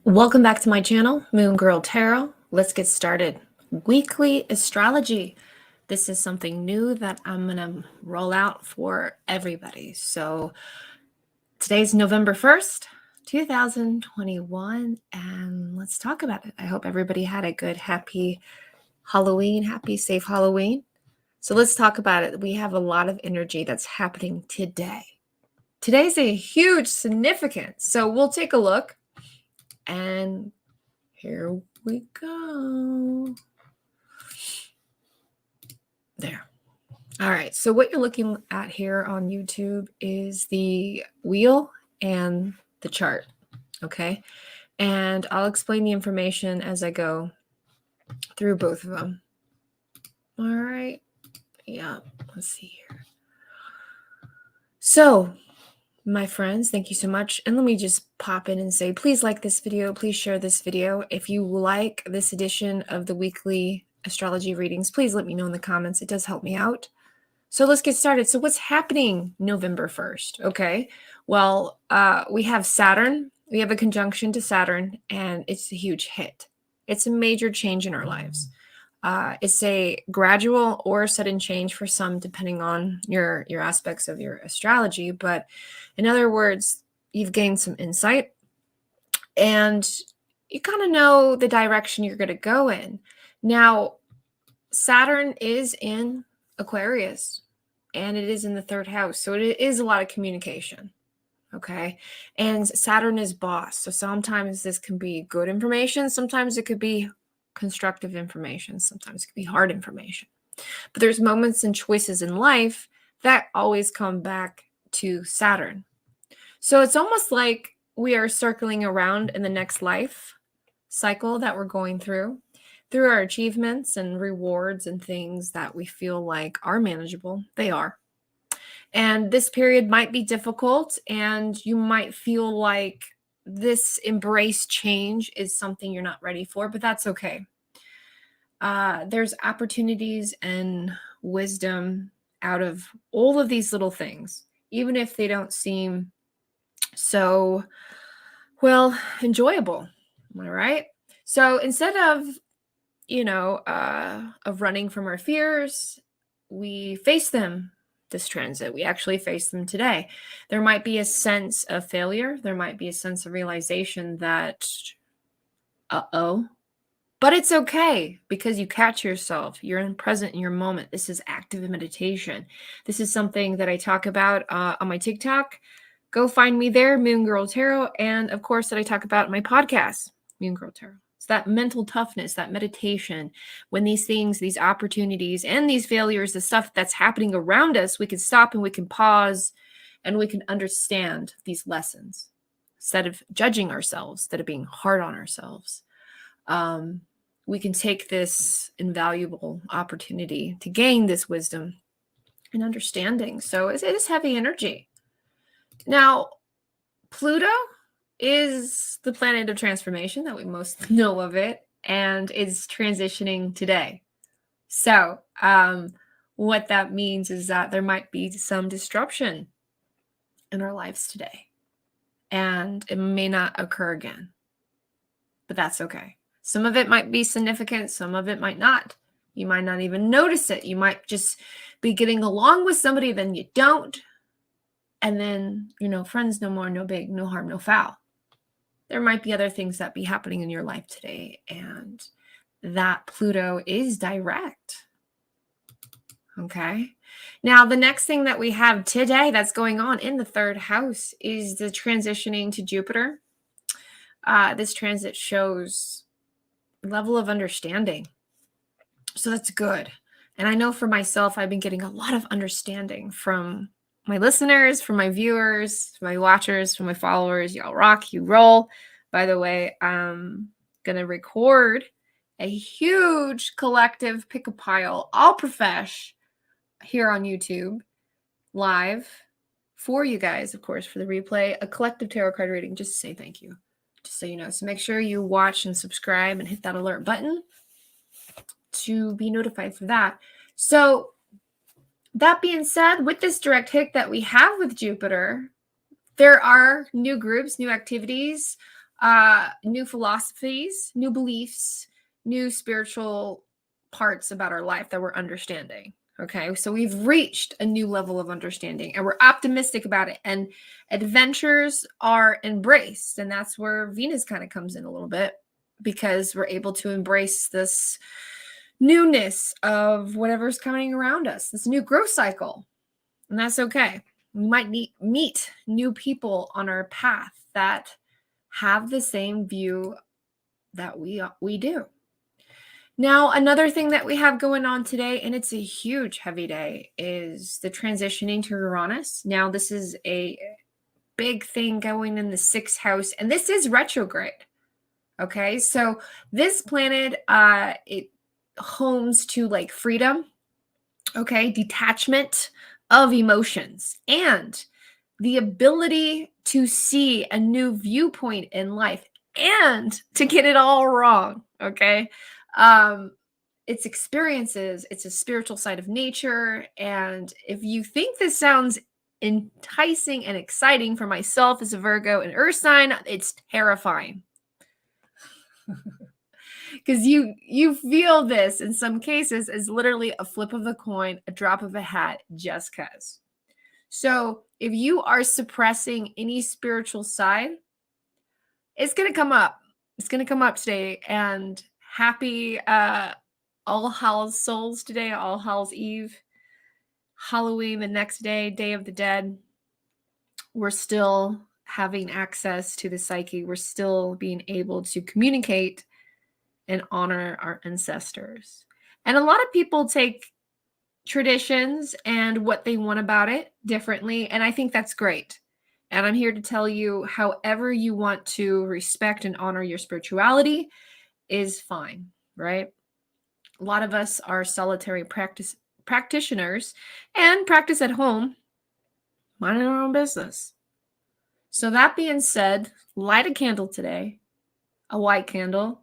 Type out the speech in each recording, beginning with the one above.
Welcome back to my channel, Moon Girl Tarot. Let's get started. Weekly Astrology. This is something new that I'm going to roll out for everybody. So today's November 1st, 2021, and let's talk about it. I hope everybody had a good, happy Halloween, happy, safe Halloween. So let's talk about it. We have a lot of energy that's happening today. Today's a huge significance. So we'll take a look and here we go. There. All right. So what you're looking at here on YouTube is the wheel and the chart. Okay. And I'll explain the information as I go through both of them. All right. Yeah. Let's see here. So, my friends, thank you so much. And let me just pop in and say, please like this video. Please share this video. If you like this edition of the weekly astrology readings, please let me know in the comments. It does help me out. So let's get started. So what's happening November 1st? Okay. Well, we have Saturn. We have a conjunction to Saturn, and it's a huge hit. It's a major change in our lives. It's a gradual or sudden change for some, depending on your aspects of your astrology. But in other words, you've gained some insight and you kind of know the direction you're going to go in. Now, Saturn is in Aquarius and it is in the third house. So it is a lot of communication. Okay. And Saturn is boss. So sometimes this can be good information. Sometimes it could be constructive information. Sometimes it could be hard information. But there's moments and choices in life that always come back to Saturn. So it's almost like we are circling around in the next life cycle that we're going through our achievements and rewards and things that we feel like are manageable. They are. And this period might be difficult and you might feel like this embrace change is something you're not ready for, but that's okay. There's opportunities and wisdom out of all of these little things, even if they don't seem so, well, enjoyable. Am I right? So instead of, of running from our fears, we face them this transit. We actually face them today. There might be a sense of failure. There might be a sense of realization that, but it's okay because you catch yourself. You're present in your moment. This is active meditation. This is something that I talk about on my TikTok. Go find me there, Moon Girl Tarot. And of course, that I talk about in my podcast, Moon Girl Tarot. It's that mental toughness, that meditation, when these things, these opportunities, and these failures, the stuff that's happening around us, we can stop and we can pause and we can understand these lessons instead of judging ourselves, instead of being hard on ourselves. We can take this invaluable opportunity to gain this wisdom and understanding. So it is heavy energy. Now, Pluto is the planet of transformation that we most know of it, and is transitioning today. So what that means is that there might be some disruption in our lives today, and it may not occur again, but that's okay. Some of it might be significant, some of it might not. You might not even notice it. You might just be getting along with somebody, then you don't. And then, friends no more, no big, no harm, no foul. There might be other things that be happening in your life today. And that Pluto is direct. Okay. Now, the next thing that we have today that's going on in the third house is the transitioning to Jupiter. This transit shows level of understanding. So that's good. And I know for myself, I've been getting a lot of understanding from my listeners, from my viewers, from my watchers, from my followers. Y'all rock, you roll. By the way, I'm going to record a huge collective pick a pile, all profesh, here on YouTube live for you guys, of course, for the replay, a collective tarot card reading, just to say thank you, just so you know. So make sure you watch and subscribe and hit that alert button to be notified for that. So that being said, with this direct hit that we have with Jupiter, there are new groups, new activities, new philosophies, new beliefs, new spiritual parts about our life that we're understanding. Okay, so we've reached a new level of understanding and we're optimistic about it, and adventures are embraced. And that's where Venus kind of comes in a little bit, because we're able to embrace this newness of whatever's coming around us, this new growth cycle. And that's okay. We might meet new people on our path that have the same view that we do. Now, another thing that we have going on today, and it's a huge heavy day, is the transitioning to Uranus. Now, this is a big thing going in the 6th house, and this is retrograde. Okay, so this planet, it homes to like freedom, okay, detachment of emotions, and the ability to see a new viewpoint in life and to get it all wrong. Okay. It's experiences, it's a spiritual side of nature. And if you think this sounds enticing and exciting, for myself as a Virgo and Earth sign, it's terrifying. Because you feel this in some cases as literally a flip of a coin, a drop of a hat, just because. So if you are suppressing any spiritual side, it's going to come up. It's going to come up today. And happy All Hallows Souls today, All Hallows Eve, Halloween the next day, Day of the Dead. We're still having access to the psyche. We're still being able to communicate and honor our ancestors. And a lot of people take traditions and what they want about it differently, and I think that's great. And I'm here to tell you, however you want to respect and honor your spirituality is fine, right? A lot of us are solitary practitioners and practice at home, minding our own business. So that being said, light a candle today, a white candle,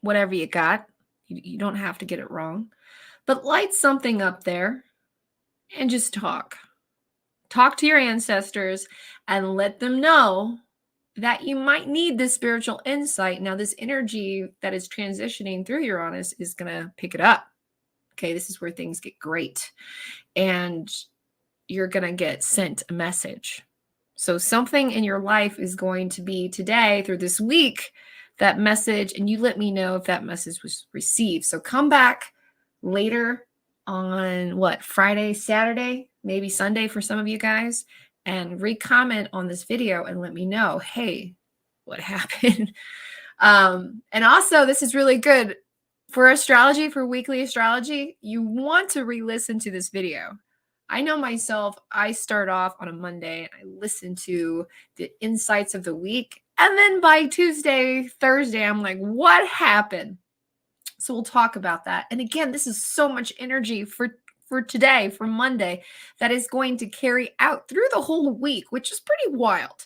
whatever you got. You don't have to get it wrong, but light something up there and just talk. Talk to your ancestors and let them know that you might need this spiritual insight. Now, this energy that is transitioning through Uranus is going to pick it up. Okay, this is where things get great. And you're going to get sent a message. So something in your life is going to be today, through this week, that message, and you let me know if that message was received. So come back later on Friday, Saturday, maybe Sunday for some of you guys, and re-comment on this video and let me know, hey, what happened? And also, this is really good for astrology, for weekly astrology. You want to re-listen to this video. I know myself, I start off on a Monday and I listen to the insights of the week. And then by Tuesday, Thursday, I'm like, what happened? So we'll talk about that. And again, this is so much energy for today, for Monday, that is going to carry out through the whole week, which is pretty wild.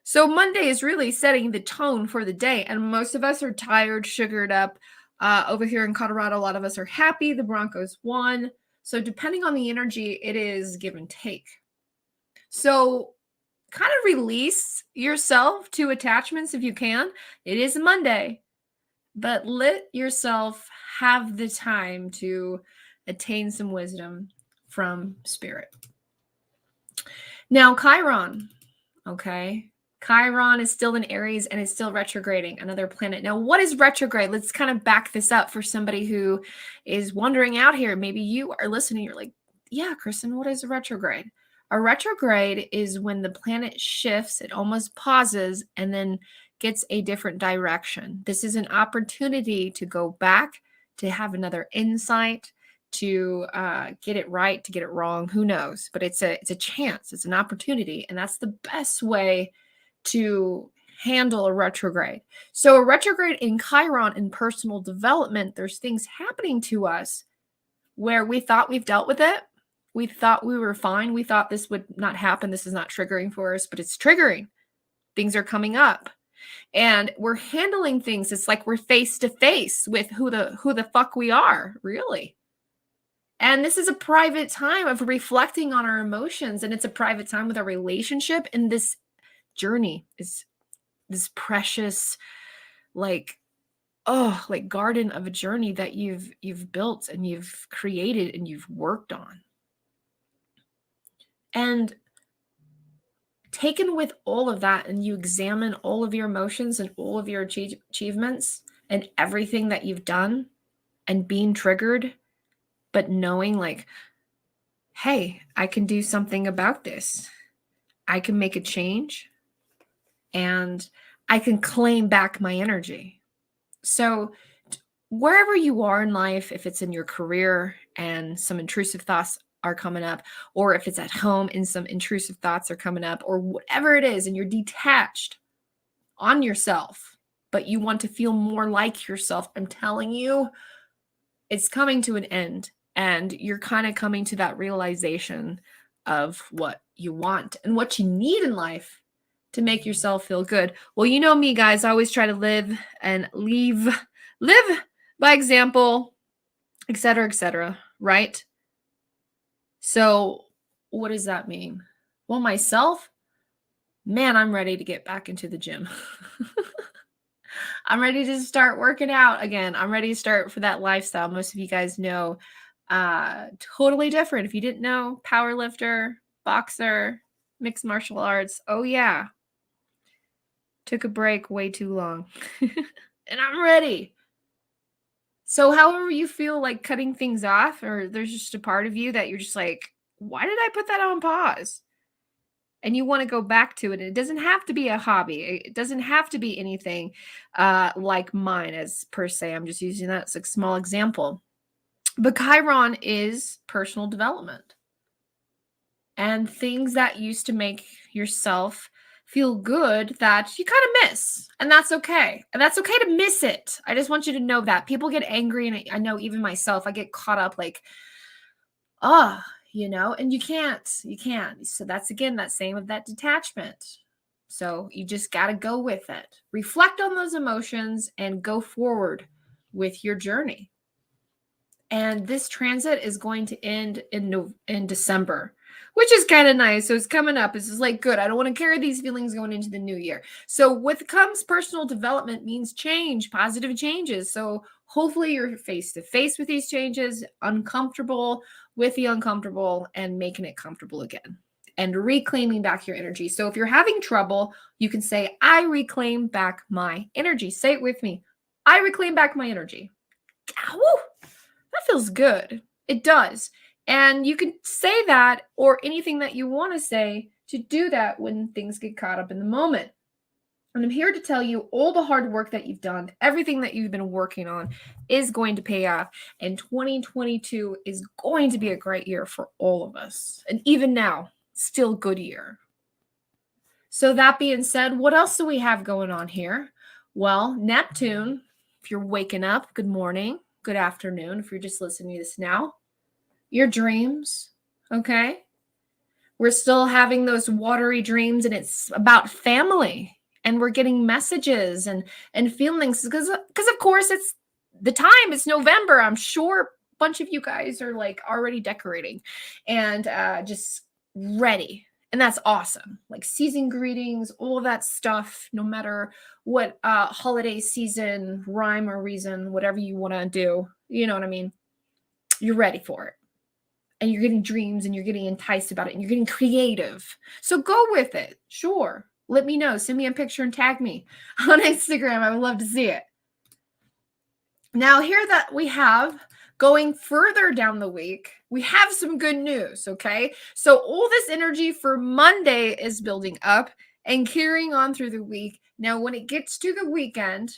So Monday is really setting the tone for the day. And most of us are tired, sugared up. Over here in Colorado, a lot of us are happy. The Broncos won. So depending on the energy, it is give and take. So kind of release yourself to attachments if you can. It is Monday, but let yourself have the time to attain some wisdom from spirit. Now, Chiron, okay? Chiron is still in Aries and is still retrograding, another planet. Now, what is retrograde? Let's kind of back this up for somebody who is wondering out here. Maybe you are listening, you're like, yeah, Kristen, what is a retrograde? A retrograde is when the planet shifts, it almost pauses and then gets a different direction. This is an opportunity to go back, to have another insight, to get it right, to get it wrong. Who knows? But it's a chance, it's an opportunity, and that's the best way to handle a retrograde. So a retrograde in Chiron in personal development, there's things happening to us where we thought we've dealt with it. We thought we were fine. We thought this would not happen. This is not triggering for us, but it's triggering. Things are coming up and we're handling things. It's like we're face to face with who the fuck we are, really. And this is a private time of reflecting on our emotions, and it's a private time with our relationship, and this journey is this precious, like, oh, like garden of a journey that you've built and you've created and you've worked on. And taken with all of that, and you examine all of your emotions and all of your achievements and everything that you've done and being triggered, but knowing like, hey, I can do something about this. I can make a change and I can claim back my energy. So wherever you are in life, if it's in your career and some intrusive thoughts are coming up, or if it's at home and some intrusive thoughts are coming up, or whatever it is, and you're detached on yourself, but you want to feel more like yourself, I'm telling you, it's coming to an end. And you're kind of coming to that realization of what you want and what you need in life to make yourself feel good. Well, you know me, guys, I always try to live by example, etc., right? So what does that mean? Well, myself, man, I'm ready to get back into the gym. I'm ready to start working out again. I'm ready to start for that lifestyle. Most of you guys know, totally different. If you didn't know, power lifter, boxer, mixed martial arts. Oh yeah. Took a break way too long. And I'm ready. So however you feel like cutting things off, or there's just a part of you that you're just like, why did I put that on pause? And you want to go back to it. And it doesn't have to be a hobby. It doesn't have to be anything like mine as per se. I'm just using that as a small example. But Chiron is personal development. And things that used to make yourself feel good that you kind of miss. And that's okay. And that's okay to miss it. I just want you to know that. People get angry. And I know even myself, I get caught up like, and you can't. So that's, again, that same of that detachment. So you just got to go with it. Reflect on those emotions and go forward with your journey. And this transit is going to end in December, which is kind of nice. So it's coming up. This is like, good. I don't want to carry these feelings going into the new year. So what comes personal development means change, positive changes. So hopefully you're face to face with these changes, uncomfortable with the uncomfortable, and making it comfortable again and reclaiming back your energy. So if you're having trouble, you can say, I reclaim back my energy. Say it with me. I reclaim back my energy. Woo! That feels good. It does. And you can say that, or anything that you want to say, to do that when things get caught up in the moment. And I'm here to tell you all the hard work that you've done, everything that you've been working on is going to pay off. And 2022 is going to be a great year for all of us. And even now, still good year. So that being said, what else do we have going on here? Well, Neptune, if you're waking up, good morning. Good afternoon, if you're just listening to this now. Your dreams, okay? We're still having those watery dreams, and it's about family. And we're getting messages and feelings because of course it's the time. It's November. I'm sure a bunch of you guys are like already decorating and just ready. And that's awesome. Like season greetings, all of that stuff, no matter what holiday season, rhyme or reason, whatever you want to do, you know what I mean? You're ready for it. And you're getting dreams and you're getting enticed about it and you're getting creative. So go with it. Sure. Let me know. Send me a picture and tag me on Instagram. I would love to see it. Now, here that we have going further down the week, we have some good news, okay? So all this energy for Monday is building up and carrying on through the week. Now, when it gets to the weekend,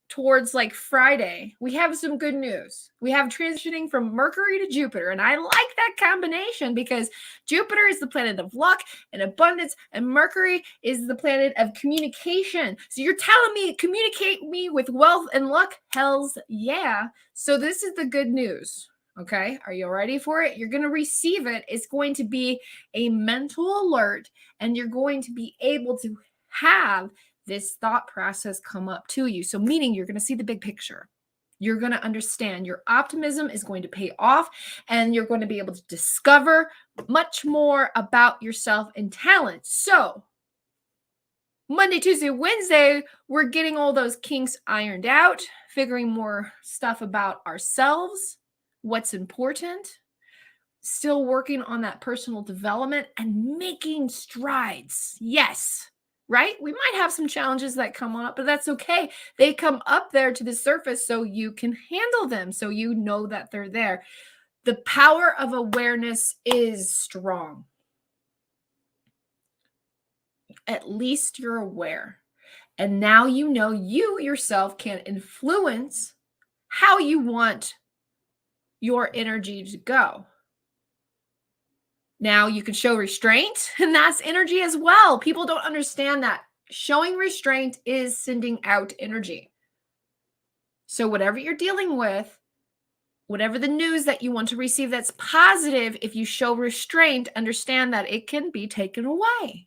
towards like Friday, we have some good news. We have transitioning from Mercury to Jupiter. And I like that combination because Jupiter is the planet of luck and abundance, and Mercury is the planet of communication. So you're telling me, communicate me with wealth and luck? Hells yeah. So this is the good news. Okay. Are you ready for it? You're going to receive it. It's going to be a mental alert, and you're going to be able to have this thought process come up to you. So meaning you're going to see the big picture. You're going to understand. Your optimism is going to pay off, and you're going to be able to discover much more about yourself and talent. So Monday, Tuesday, Wednesday, we're getting all those kinks ironed out, figuring more stuff about ourselves, what's important, still working on that personal development and making strides. Yes, right? We might have some challenges that come up, but that's okay. They come up there to the surface so you can handle them, so you know that they're there. The power of awareness is strong. At least you're aware. And now you know you yourself can influence how you want your energy to go. Now you can show restraint, and that's energy as well. People don't understand that. Showing restraint is sending out energy. So whatever you're dealing with, whatever the news that you want to receive that's positive, if you show restraint, understand that it can be taken away.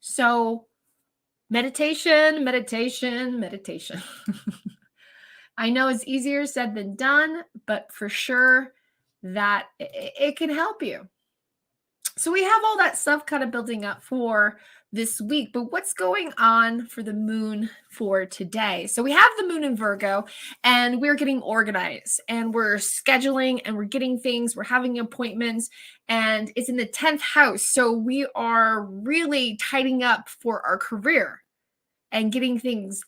So meditation, meditation, meditation. I know it's easier said than done, but for sure that it can help you. So we have all that stuff kind of building up for this week, but what's going on for the moon for today? So we have the moon in Virgo, and we're getting organized, and we're scheduling, and we're getting things, we're having appointments, and it's in the 10th house. So we are really tidying up for our career and getting things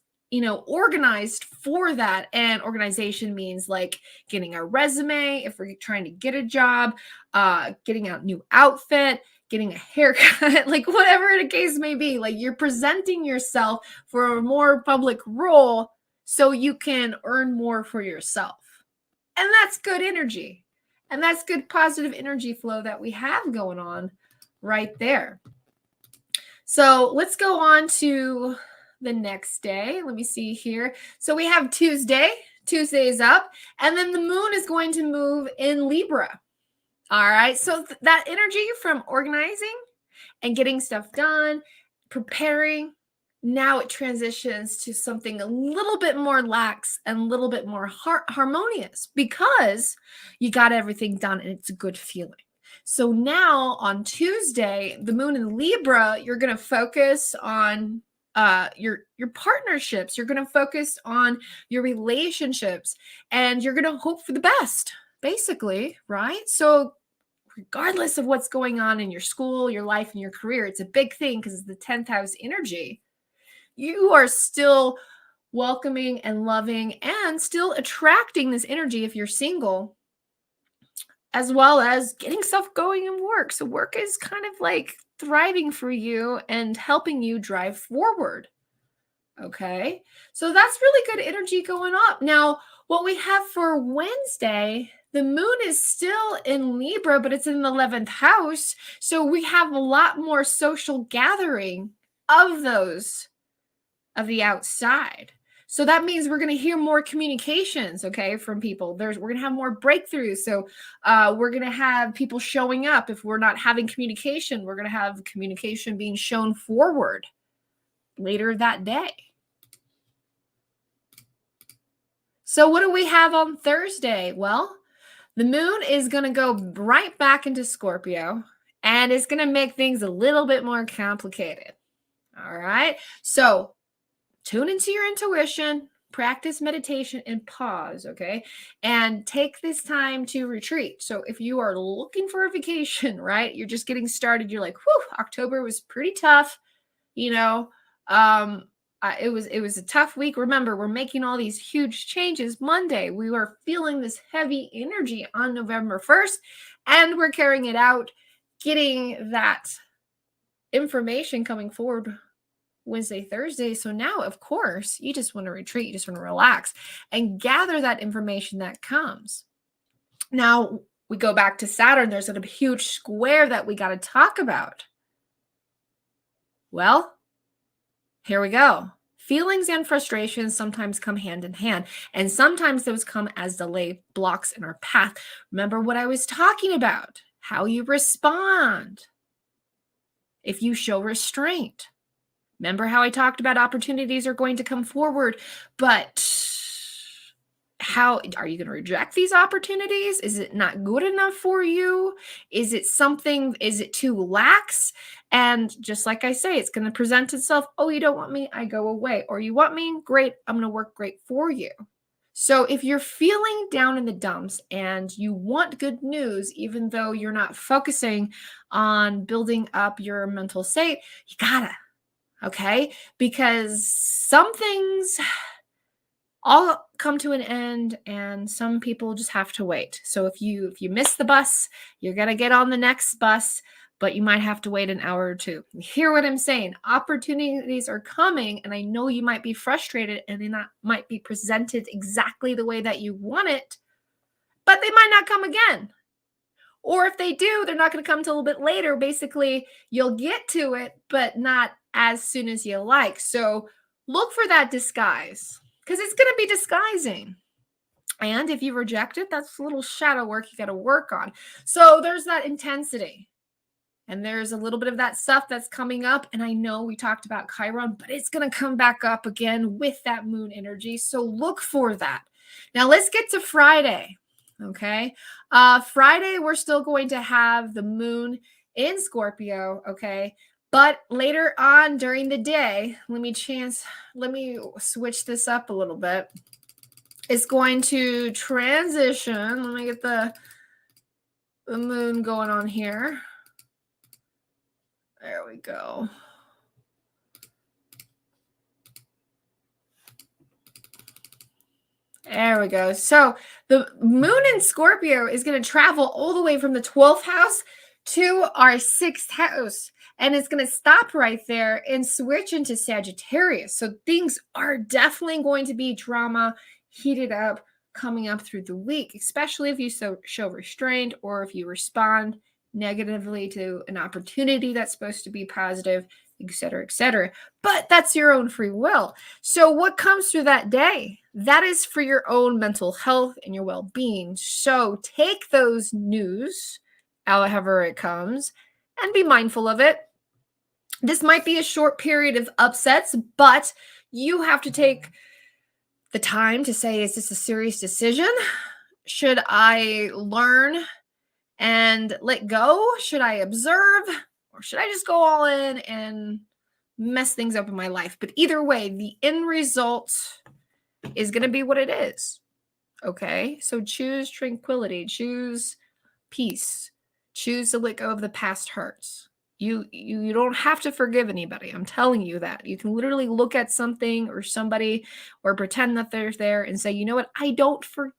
organized for that. And organization means like getting a resume if we're trying to get a job, getting a new outfit, getting a haircut, like whatever the case may be. Like you're presenting yourself for a more public role so you can earn more for yourself. And that's good energy. And that's good positive energy flow that we have going on right there. So let's go on to the next day. Let me see here. So we have Tuesday. Tuesday is up, and then the moon is going to move in Libra. All right. So that energy from organizing and getting stuff done, preparing, now it transitions to something a little bit more lax and a little bit more harmonious because you got everything done and it's a good feeling. So now on Tuesday, the moon in Libra, you're going to focus on your partnerships. You're going to focus on your relationships, and you're going to hope for the best, basically, right? So regardless of what's going on in your school, your life, and your career, it's a big thing because it's the 10th house energy. You are still welcoming and loving and still attracting this energy if you're single, as well as getting stuff going in work. So work is kind of like thriving for you and helping you drive forward. Okay, so that's really good energy going up. Now, what we have for Wednesday, the moon is still in Libra, but it's in the 11th house. So we have a lot more social gathering of those of the outside. So that means we're going to hear more communications, okay, from people. We're going to have more breakthroughs. So we're going to have people showing up. If we're not having communication, we're going to have communication being shown forward later that day. So what do we have on Thursday? Well, the moon is going to go right back into Scorpio, and it's going to make things a little bit more complicated. All right. So tune into your intuition, practice meditation, and pause, okay? And take this time to retreat. So if you are looking for a vacation, right? You're just getting started. You're like, whew, October was pretty tough. It was a tough week. Remember, we're making all these huge changes. Monday, we were feeling this heavy energy on November 1st, and we're carrying it out, getting that information coming forward Wednesday, Thursday. So now, of course, you just want to retreat. You just want to relax and gather that information that comes. Now, we go back to Saturn. There's a huge square that we got to talk about. Well, here we go. Feelings and frustrations sometimes come hand in hand, and sometimes those come as delay blocks in our path. Remember what I was talking about, how you respond if you show restraint. Remember how I talked about opportunities are going to come forward, but how are you going to reject these opportunities? Is it not good enough for you? Is it too lax? And just like I say, it's going to present itself. Oh, you don't want me? I go away. Or you want me? Great. I'm going to work great for you. So if you're feeling down in the dumps and you want good news, even though you're not focusing on building up your mental state, you gotta, okay? Because some things all come to an end and some people just have to wait. So if you miss the bus, you're going to get on the next bus, but you might have to wait an hour or two. You hear what I'm saying? Opportunities are coming, and I know you might be frustrated and they might be presented exactly the way that you want it, but they might not come again. Or if they do, they're not going to come till a little bit later. Basically, you'll get to it, but not as soon as you like. So look for that disguise, because it's going to be disguising. And if you reject it, that's a little shadow work you got to work on. So there's that intensity. And there's a little bit of that stuff that's coming up. And I know we talked about Chiron, but it's going to come back up again with that moon energy. So look for that. Now let's get to Friday. Okay. Friday, we're still going to have the moon in Scorpio. Okay. But later on during the day, let me switch this up a little bit. It's going to transition. Let me get the moon going on here. There we go. There we go. So the moon in Scorpio is going to travel all the way from the 12th house to our 6th house. And it's going to stop right there and switch into Sagittarius. So things are definitely going to be drama, heated up, coming up through the week, especially if you show restraint or if you respond negatively to an opportunity that's supposed to be positive, et cetera, et cetera. But that's your own free will. So what comes through that day? That is for your own mental health and your well-being. So take those news, however it comes, and be mindful of it. This might be a short period of upsets, but you have to take the time to say, is this a serious decision? Should I learn and let go? Should I observe? Or should I just go all in and mess things up in my life? But either way, the end result is going to be what it is. Okay? So choose tranquility, choose peace, choose to let go of the past hurts. You don't have to forgive anybody. I'm telling you that. You can literally look at something or somebody or pretend that they're there and say, you know what? I don't forgive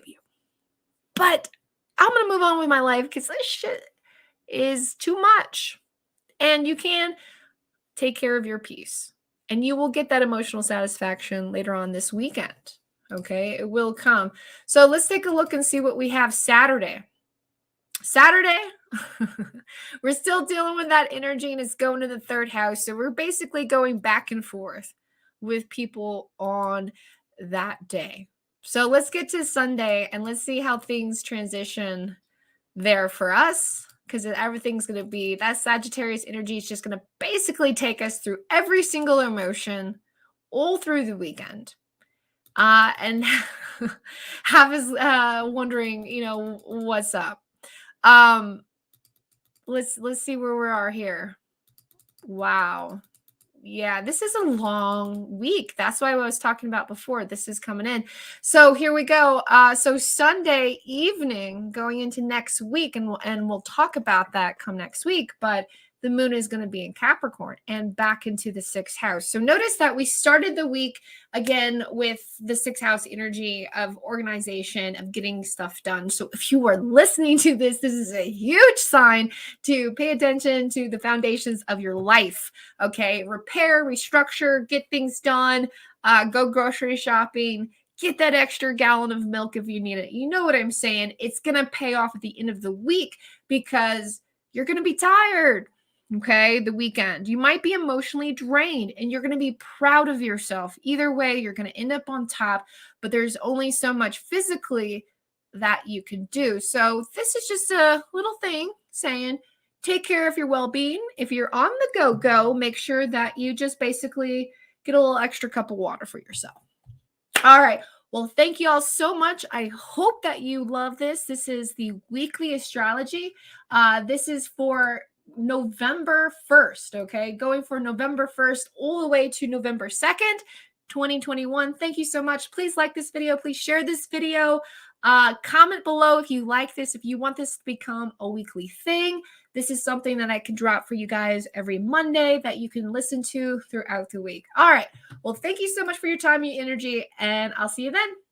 you. But I'm going to move on with my life because this shit is too much. And you can take care of your peace. And you will get that emotional satisfaction later on this weekend. Okay? It will come. So let's take a look and see what we have Saturday. Saturday, we're still dealing with that energy and it's going to the 3rd house. So we're basically going back and forth with people on that day. So let's get to Sunday and let's see how things transition there for us, because everything's going to be, that Sagittarius energy is just going to basically take us through every single emotion all through the weekend. And have us wondering, what's up. Let's see where we are here. Wow. Yeah, this is a long week. That's why I was talking about before. This is coming in. So here we go. So Sunday evening going into next week, and we'll talk about that come next week, but the moon is going to be in Capricorn and back into the 6th house. So notice that we started the week again with the 6th house energy of organization, of getting stuff done. So if you are listening to this, this is a huge sign to pay attention to the foundations of your life. Okay. Repair, restructure, get things done, go grocery shopping, get that extra gallon of milk if you need it. You know what I'm saying? It's going to pay off at the end of the week because you're going to be tired. Okay, the weekend. You might be emotionally drained and you're going to be proud of yourself. Either way, you're going to end up on top, but there's only so much physically that you can do. So this is just a little thing saying, take care of your well-being. If you're on the go, make sure that you just basically get a little extra cup of water for yourself. All right. Well, thank you all so much. I hope that you love this. This is the weekly astrology. This is for November 1st, okay? Going for November 1st all the way to November 2nd, 2021. Thank you so much. Please like this video. Please share this video. Comment below if you like this, if you want this to become a weekly thing. This is something that I can drop for you guys every Monday that you can listen to throughout the week. All right. Well, thank you so much for your time, your energy, and I'll see you then.